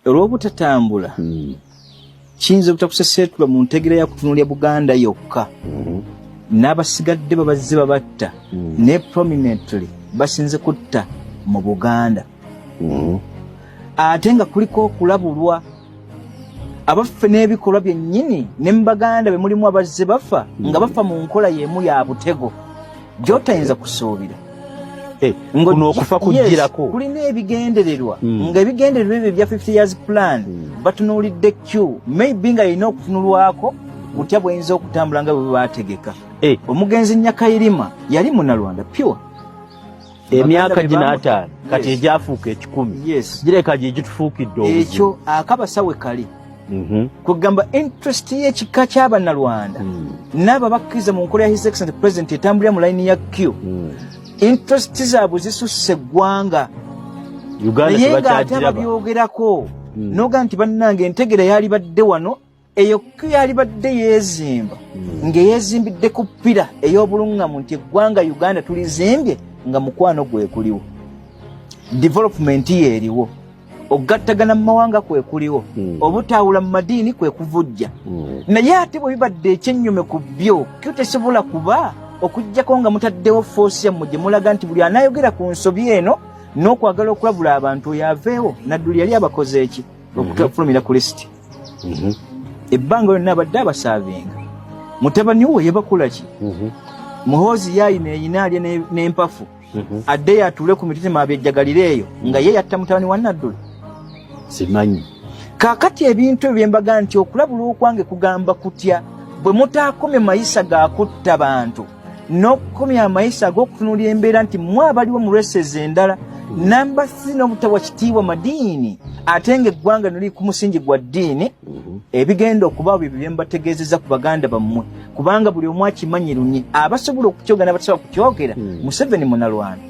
olw'obutatambula kiyinza obutakusesetulwa mu ntegera ya kutunulya Buganda yokka n'abasigadde babazze babatta ne prominently basinze kutta mu Buganda ate nga kuliko okulabulwa abaffe n'ebikolwa byennyini ne mu Baganda be mulimu abazze bafa nga bafa mu nkola y'emu ya butego gy'otayinza kusuubira kuno okufa kujjirako kulina ebigendererwa nga ebigendererwa ebyo bya 50 years plan batunuulidde Q maybe nga yina okutunulwako butya bw'ayinza okutambula nga bwe bategeka omugenzi Nyakayirima yali Munnalwanda pure emyaka ginaataano kati egyafuuka 10 gireka gye gitufuukidde obuzibu ekyo akabasawe kali kugamba interest y'ekika ky'Abannalwanda n'abo abakkiriza mu nkola ya His Excellency President etambulira mu layini ya Q interest zaabwe zisusse eggwanga naye ng'ate ababyogerako noga nti bannange entegera yali badde wano eyo Q yali badde yeezimba ng'eyeezimbidde ku ppira ey'obuluŋŋamu nti eggwanga Uganda tulizimbye nga mukwano gwe kuliwo development yeeriwo okugattagana mu mawanga kwe kuliwo obutaawula mu madiini kwe kuvujja naye ate bwe bibadde ekyennyume ku byo Q tesobola kuba okujjako nga mutaddewo foosi yammwe gye mulaga nti buli anaayogera ku nsobi eno n'okwagala okulabula abantu oyo aveewo nadduli yali abakoze eki okufulumira ku lisiti ebbanga lyonna abadde abasaavinga mutabani we yebakola ki muhoozi yaayina eyinaalye n'empafu adde yatuule ku mititema abyejjagalira eyo nga ye yatta mutabani wa Nadduli simanyi kaakati ebintu ebyo byembaga nti okulabula okwange kugamba kutya bwe mutaakomye mayisa ga kutta bantu n'okukomya amayisa ag'okutunuulira embeera nti mwe abaliwo mu lweseza endala namba 3 n'obutawa kitiibwa madiini ate ng'eggwanga noli ku musingi gwa ddiini ebigenda okubaawo bye bye mbategeezezza ku baganda bammwe kubanga buli omu akimanyirunye abasobola okukyogera n'abatasobola kukyogera Museveni Munnalwanda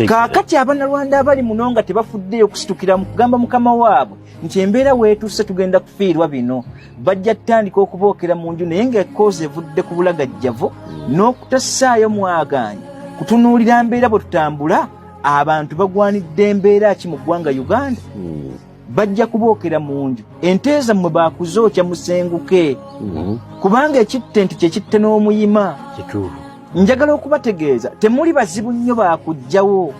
kaakati Abannalwanda abali muno nga tebafuddeyo okusitukira mu kugamba mukama waabwe nti embeera weetuuse tugenda kufiirwa bino bajja ttandika okubookera mu nju naye ng'ekoozi evudde ku bulagajjavu n'okutassaayo mwaganya kutunuulira mbeera bwe tutambula abantu bagwanidde embeera ki mu ggwanga Uganda bajja kubookera mu nju ente zammwe baakuzookya musenguke kubanga ekitte nti kyekitte n'omuyima njagala okubategeeza temuli bazibu nnyo baakujjawo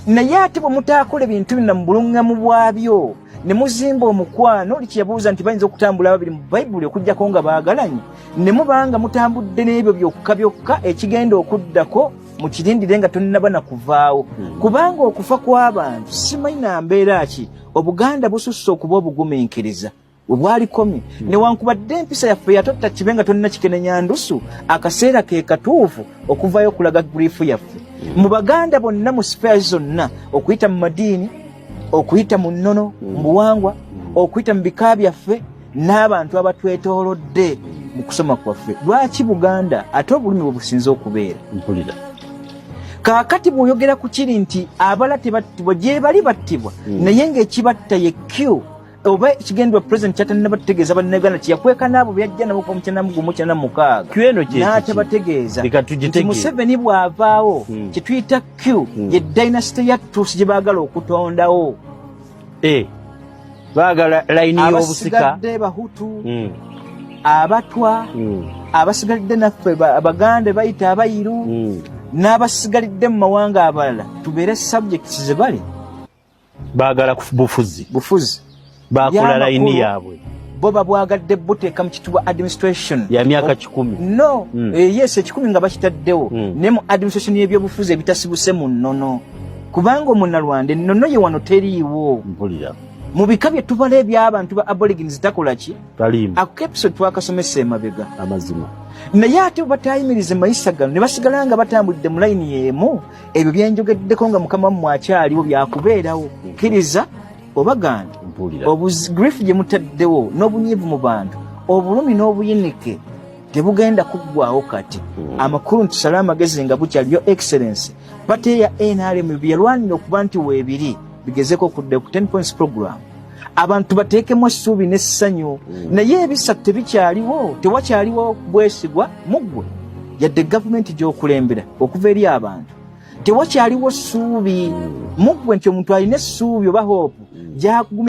naye ate bwe mutaakola ebintu bino mu buluŋŋamu bwabyo ne muzimba omukwano oli kyeyabuuza nti bayinza okutambula babiri mu Bayibuli okugyako nga baagalanye ne mubanga mutambudde n'ebyo byokka byokka ekigenda okuddako mukirindire nga tonnaba na kuvaawo kubanga okufa kw'abantu simanyi na mbeera ki Obuganda bususse okuba obugumiikiriza bwalikomye newankubadde empisa yaffe yatotta kibe nga tonna kikenenya ndusu akaseera ke katuufu okuvaayo okulaga buriifu yaffe mu Baganda bonna mu sifeya zonna okuyita mu madiini okuyita mu nnono mu buwangwa okuyita mu bika byaffe n'abantu abatwetoolodde mu kusoma kwaffe lwaki Buganda ate obulumi bwe businze okubeera mpulira kaakati bw'oyogera ku kiri nti abala tebattibwa gye bali battibwa naye ng'ekibatta ye Q oba ekigendwa president kyatannaba tutegeeza bannayuganda kyeyakweka n'abo byajja nabo ku 1996 n'atabategeeza nti Museveni bw'avaawo kye tuyita Q ye dynasty ya Tutsi gye baagala okutondawo baagala layini y'obusika abasigadde Bahutu Abatwa abasigalidde naffe Abaganda bayita Abayiru n'abasigalidde mu mawanga abalala tubeere subjects ze bali baagala bufuzi bakola layini yaabwe bo babwagadde buteeka mu kituwa administration ya myaka 10 no yes 10 nga bakitaddewo ne mu administration y'ebyobufuzi ebitasibuse mu nnono kubanga Omunnalwanda ennono ye wano teriiwo mpulira mu bika bye tubala eby'abantu ba aborigines takola ki talimu ako episode twakasomesa emabega amazima naye ate batayimirize mayisa gano ne basigala nga batambulidde mu layini y'emu ebyo byenjogeddeko nga mukama wammwe akyaliwo byakubeerawo kkiriza obaganda obugrifu gye mutaddewo n'obunyiivu mu bantu obulumi n'obuyinike tebugenda kuggwawo kati amakulu ntusale amagezi nga bukyali yo excellence pate ya NRM byalwanira okuba nti weebiri bigezeko okudde ku 10 points program abantu bateekemu essuubi n'essanyu naye ebisatu tebikyaliwo tewakyaliwo bwesigwa muggwe yadde gavumenti gy'okulembera okuva eri abantu tewakyaliwo ssuubi muggwe nti omuntu alina essuubi oba hope gyakugumira